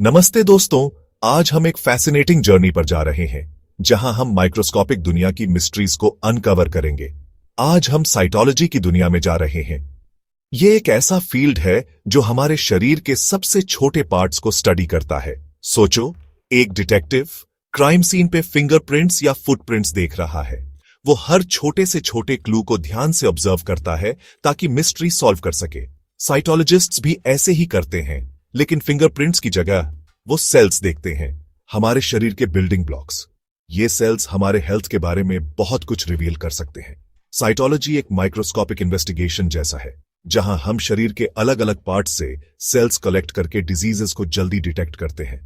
नमस्ते दोस्तों। आज हम एक फैसिनेटिंग जर्नी पर जा रहे हैं जहां हम माइक्रोस्कोपिक दुनिया की मिस्ट्रीज को अनकवर करेंगे। आज हम साइटोलॉजी की दुनिया में जा रहे हैं। ये एक ऐसा फील्ड है जो हमारे शरीर के सबसे छोटे पार्ट्स को स्टडी करता है। सोचो, एक डिटेक्टिव क्राइम सीन पे फिंगरप्रिंट्स या फुटप्रिंट्स देख रहा है। वो हर छोटे से छोटे क्लू को ध्यान से ऑब्जर्व करता है ताकि मिस्ट्री सॉल्व कर सके। साइटोलॉजिस्ट्स भी ऐसे ही करते हैं, लेकिन फिंगरप्रिंट्स की जगह वो सेल्स देखते हैं, हमारे शरीर के बिल्डिंग ब्लॉक्स। ये सेल्स हमारे हेल्थ के बारे में बहुत कुछ रिवील कर सकते हैं। साइटोलॉजी एक माइक्रोस्कोपिक इन्वेस्टिगेशन जैसा है, जहां हम शरीर के अलग अलग पार्ट्स से सेल्स कलेक्ट करके डिजीजेस को जल्दी डिटेक्ट करते हैं।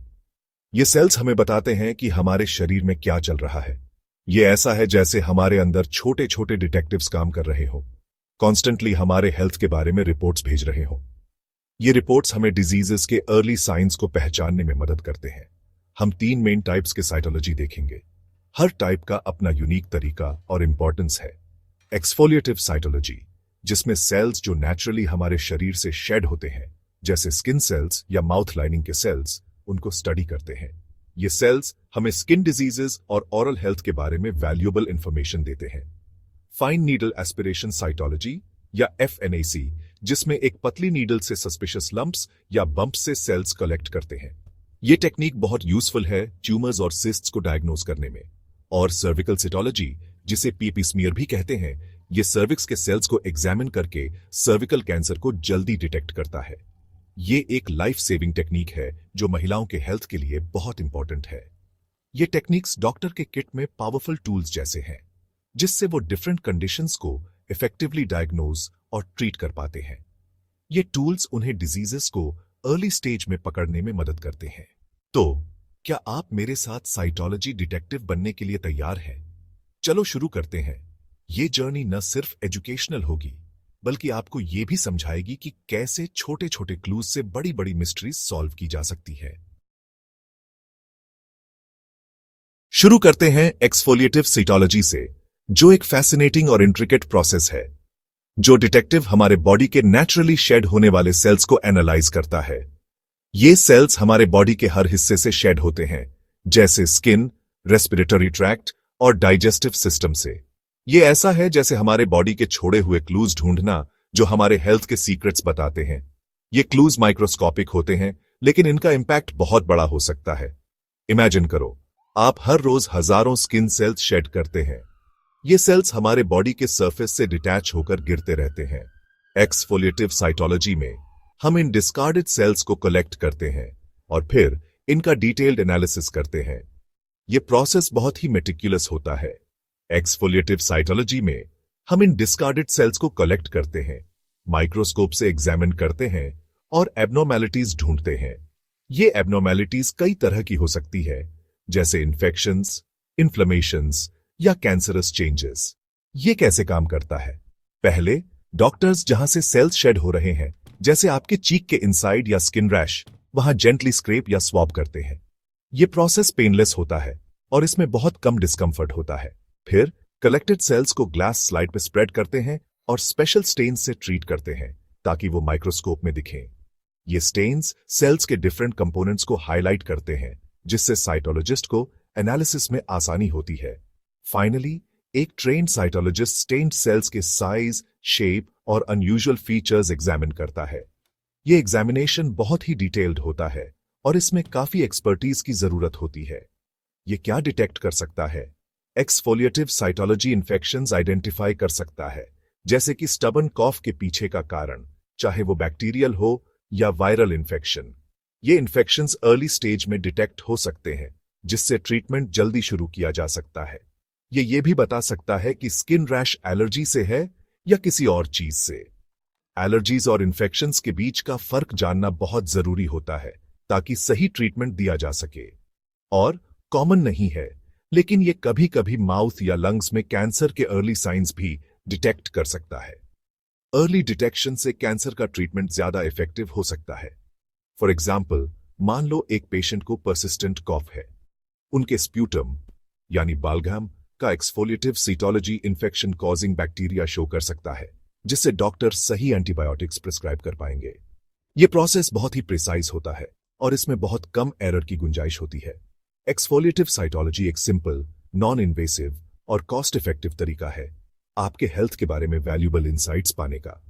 ये सेल्स हमें बताते हैं कि हमारे शरीर में क्या चल रहा है। ये ऐसा है जैसे हमारे अंदर छोटे छोटे डिटेक्टिव्स काम कर रहे हो, कॉन्स्टेंटली हमारे हेल्थ के बारे में रिपोर्ट्स भेज रहे हो। ये रिपोर्ट्स हमें डिजीजेस के अर्ली साइंस को पहचानने में मदद करते हैं। हम 3 मेन टाइप्स के साइटोलॉजी देखेंगे। हर टाइप का अपना यूनिक तरीका और इंपॉर्टेंस है। एक्सफोलिएटिव साइटोलॉजी, जिसमें सेल्स जो नेचुरली हमारे शरीर से शेड होते हैं, जैसे स्किन सेल्स या माउथ लाइनिंग के सेल्स, उनको स्टडी करते हैं। ये सेल्स हमें स्किन डिजीजेस और ओरल हेल्थ के बारे में वैल्यूएबल इंफॉर्मेशन देते हैं। फाइन नीडल एस्पिरेशन साइटोलॉजी या FNAC, जिसमें एक पतली नीडल से सस्पिशियस लंप्स या बम्प्स से सेल्स कलेक्ट करते हैं। ये टेक्निक बहुत यूजफुल है ट्यूमर्स और सिस्ट्स को डायग्नोज करने में। और सर्विकल सिटोलॉजी, जिसे PP स्मीयर भी कहते हैं, ये सर्विक्स के सेल्स को एग्जामिन करके सर्विकल कैंसर को जल्दी डिटेक्ट करता है। ये एक लाइफ सेविंग टेक्निक है जो महिलाओं के हेल्थ के लिए बहुत इंपॉर्टेंट है। ये टेक्निक्स डॉक्टर के किट में पावरफुल टूल्स जैसे हैं, जिससे वो डिफरेंट कंडीशंस को इफेक्टिवली डायग्नोज और ट्रीट कर पाते हैं। ये टूल्स उन्हें डिजीजेस को अर्ली स्टेज में पकड़ने में मदद करते हैं। तो क्या आप मेरे साथ साइटोलॉजी डिटेक्टिव बनने के लिए तैयार हैं? चलो शुरू करते हैं। ये जर्नी न सिर्फ एजुकेशनल होगी, बल्कि आपको ये भी समझाएगी कि कैसे छोटे छोटे क्लूज से बड़ी बड़ी मिस्ट्रीज सॉल्व की जा सकती है। शुरू करते हैं एक्सफोलिएटिव साइटोलॉजी से, जो एक फैसिनेटिंग और इंट्रिकेट प्रोसेस है। जो डिटेक्टिव हमारे बॉडी के नेचुरली शेड होने वाले सेल्स को एनालाइज करता है। ये सेल्स हमारे बॉडी के हर हिस्से से शेड होते हैं, जैसे स्किन, रेस्पिरेटरी ट्रैक्ट और डाइजेस्टिव सिस्टम से। ये ऐसा है जैसे हमारे बॉडी के छोड़े हुए क्लूज ढूंढना, जो हमारे हेल्थ के सीक्रेट्स बताते हैं। ये क्लूज माइक्रोस्कोपिक होते हैं, लेकिन इनका इंपैक्ट बहुत बड़ा हो सकता है। इमेजिन करो, आप हर रोज हजारों स्किन सेल्स शेड करते हैं। ये सेल्स हमारे बॉडी के सरफेस से डिटैच होकर गिरते रहते हैं। एक्सफोलिएटिव साइटोलॉजी में हम इन डिस्कार्डेड सेल्स को कलेक्ट करते हैं और फिर इनका डिटेल्ड एनालिसिस करते हैं। यह प्रोसेस बहुत ही मेटिकुलस होता है। एक्सफोलिएटिव साइटोलॉजी में हम इन डिस्कार्डेड सेल्स को कलेक्ट करते हैं, माइक्रोस्कोप से एग्जामिन करते हैं और एब्नॉर्मैलिटीज ढूंढते हैं। ये एब्नॉर्मैलिटीज कई तरह की हो सकती है, जैसे इन्फेक्शंस, इन्फ्लेमेशंस या कैंसरस चेंजेस। ये कैसे काम करता है? पहले डॉक्टर्स जहां से सेल्स शेड हो रहे हैं, जैसे आपके चीक के इनसाइड या स्किन रैश, वहां जेंटली स्क्रैप या स्वैब करते हैं। यह प्रोसेस पेनलेस होता है और इसमें बहुत कम डिस्कंफर्ट होता है। फिर कलेक्टेड सेल्स को ग्लास स्लाइड पर स्प्रेड करते हैं और स्पेशल स्टेन्स से ट्रीट करते हैं ताकि वो माइक्रोस्कोप में दिखें। ये स्टेन्स सेल्स के डिफरेंट कंपोनेंट्स को हाईलाइट करते हैं, जिससे साइटोलॉजिस्ट को एनालिसिस में आसानी होती है। फाइनली, एक ट्रेन्ड साइटोलॉजिस्ट स्टेन्ड सेल्स के साइज, शेप और अनयूजुअल फीचर्स एग्जामिन करता है। यह एग्जामिनेशन बहुत ही डिटेल्ड होता है और इसमें काफी एक्सपर्टीज की जरूरत होती है। यह क्या डिटेक्ट कर सकता है? एक्सफोलिएटिव साइटोलॉजी इन्फेक्शंस आइडेंटिफाई कर सकता है, जैसे कि स्टबन कॉफ के पीछे का कारण, चाहे वो बैक्टीरियल हो या वायरल इन्फेक्शन। ये इन्फेक्शंस अर्ली स्टेज में डिटेक्ट हो सकते हैं, जिससे ट्रीटमेंट जल्दी शुरू किया जा सकता है। ये भी बता सकता है कि स्किन रैश एलर्जी से है या किसी और चीज से। एलर्जीज और इन्फेक्शंस के बीच का फर्क जानना बहुत जरूरी होता है ताकि सही ट्रीटमेंट दिया जा सके। और कॉमन नहीं है, लेकिन ये कभी कभी माउथ या लंग्स में कैंसर के अर्ली साइंस भी डिटेक्ट कर सकता है। अर्ली डिटेक्शन से कैंसर का ट्रीटमेंट ज्यादा इफेक्टिव हो सकता है। फॉर एग्जाम्पल, मान लो एक पेशेंट को परसिस्टेंट कॉफ है। उनके स्प्यूटम यानी बालगम का exfoliative cytology infection causing bacteria show कर सकता है, जिससे डॉक्टर सही एंटीबायोटिक्स प्रिस्क्राइब कर पाएंगे। यह प्रोसेस बहुत ही प्रिसाइज होता है और इसमें बहुत कम एरर की गुंजाइश होती है। एक्सफोलिएटिव साइटोलॉजी एक सिंपल, नॉन इन्वेसिव और कॉस्ट इफेक्टिव तरीका है आपके हेल्थ के बारे में वैल्यूएबल इंसाइट्स पाने का।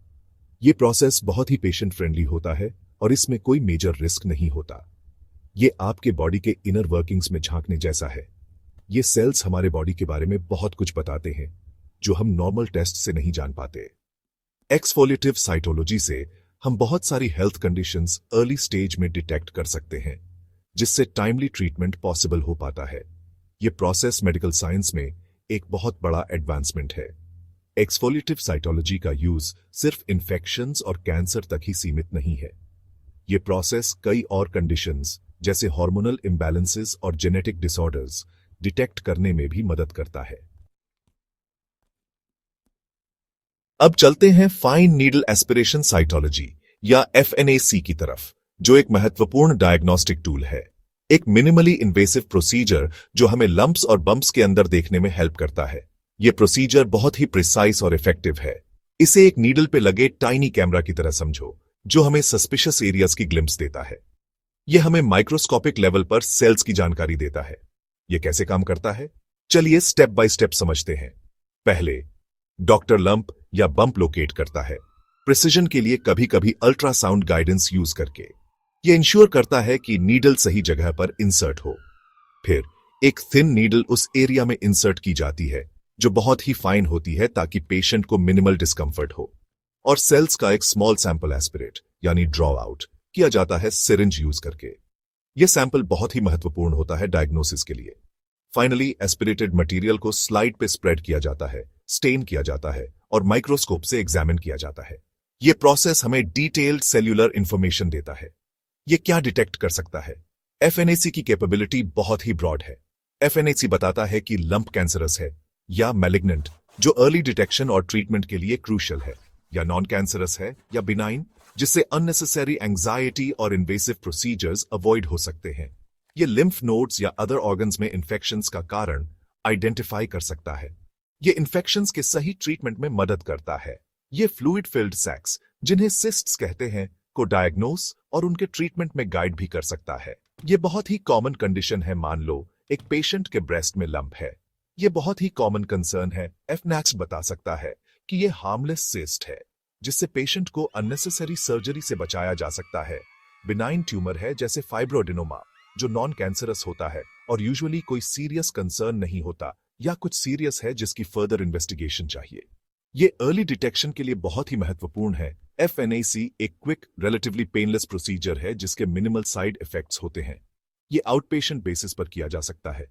ये प्रोसेस बहुत ही पेशेंट फ्रेंडली होता है और इसमें कोई मेजर रिस्क नहीं होता। ये आपके बॉडी के इनर वर्किंग्स में झांकने जैसा है। ये सेल्स हमारे बॉडी के बारे में बहुत कुछ बताते हैं जो हम नॉर्मल टेस्ट से नहीं जान पाते। एक्सफोलिएटिव साइटोलॉजी से हम बहुत सारी हेल्थ कंडीशंस अर्ली स्टेज में डिटेक्ट कर सकते हैं, जिससे टाइमली ट्रीटमेंट पॉसिबल हो पाता है। ये प्रोसेस मेडिकल साइंस में एक बहुत बड़ा एडवांसमेंट है। एक्सफोलिएटिव साइटोलॉजी का यूज सिर्फ इन्फेक्शंस और कैंसर तक ही सीमित नहीं है। ये प्रोसेस कई और कंडीशंस जैसे हार्मोनल इम्बैलेंसेस और जेनेटिक डिसऑर्डर्स डिटेक्ट करने में भी मदद करता है। अब चलते हैं फाइन नीडल एस्पिरेशन साइटोलॉजी या FNAC की तरफ, जो एक महत्वपूर्ण डायग्नोस्टिक टूल है। एक मिनिमली इन्वेसिव प्रोसीजर जो हमें लंप्स और बम्प्स के अंदर देखने में हेल्प करता है। यह प्रोसीजर बहुत ही प्रिसाइज और इफेक्टिव है। इसे एक नीडल पे लगे टाइनी कैमरा की तरह समझो, जो हमें सस्पिशियस एरियाज की ग्लिम्स देता है। यह हमें माइक्रोस्कोपिक लेवल पर सेल्स की जानकारी देता है। यह कैसे काम करता है, चलिए स्टेप बाय स्टेप समझते हैं। पहले डॉक्टर लंप या बम्प लोकेट करता है, प्रिसिजन के लिए कभी कभी अल्ट्रासाउंड गाइडेंस यूज करके। यह इंश्योर करता है कि नीडल सही जगह पर इंसर्ट हो। फिर एक थिन नीडल उस एरिया में इंसर्ट की जाती है जो बहुत ही फाइन होती है ताकि पेशेंट को मिनिमल डिस्कंफर्ट हो, और सेल्स का एक स्मॉल सैंपल एस्पिरेट यानी ड्रॉ आउट किया जाता है सिरिंज यूज करके। यह सैंपल बहुत ही महत्वपूर्ण होता है डायग्नोसिस के लिए। फाइनली एस्पिरेटेड मटेरियल को स्लाइड पे स्प्रेड किया जाता है, स्टेन किया जाता है और माइक्रोस्कोप से एग्जामिन किया जाता है। यह प्रोसेस हमें डिटेल्ड सेल्यूलर इंफॉर्मेशन देता है। यह क्या डिटेक्ट कर सकता है? FNAC की कैपेबिलिटी बहुत ही ब्रॉड है। FNAC बताता है कि लंप कैंसरस है या मैलिग्नेंट, जो अर्ली डिटेक्शन और ट्रीटमेंट के लिए क्रूशियल है, या नॉन कैंसरस है या बिनाइन, जिससे अननेसेसरी एंजाइटी और इन्वेसिव प्रोसीजर्स अवॉइड हो सकते हैं। ये लिम्फ नोड्स या अदर ऑर्गन्स में इन्फेक्शंस का कारण आइडेंटिफाई कर सकता है। ये इन्फेक्शंस के सही ट्रीटमेंट में मदद करता है। ये फ्लूइड फिल्ड सैक्स, जिन्हें सिस्ट्स कहते हैं, को डायग्नोस और उनके ट्रीटमेंट में गाइड भी कर सकता है। ये बहुत ही कॉमन कंडीशन है। मान लो एक पेशेंट के ब्रेस्ट में लंप है। ये बहुत ही कॉमन कंसर्न है। FNAC बता सकता है कि ये हार्मलेस सिस्ट है, जिससे पेशेंट को अननेसेसरी सर्जरी से बचाया जा सकता है। बिनाइन ट्यूमर है जैसे फाइब्रोडिनोमा, जो नॉन कैंसरस होता है और यूजुअली कोई सीरियस कंसर्न नहीं होता, या कुछ सीरियस है जिसकी फर्दर इन्वेस्टिगेशन चाहिए। ये अर्ली डिटेक्शन के लिए बहुत ही महत्वपूर्ण है। FNAC एक क्विक, रिलेटिवली पेनलेस प्रोसीजर है जिसके मिनिमल साइड इफेक्ट्स होते हैं। ये आउटपेशेंट बेसिस पर किया जा सकता है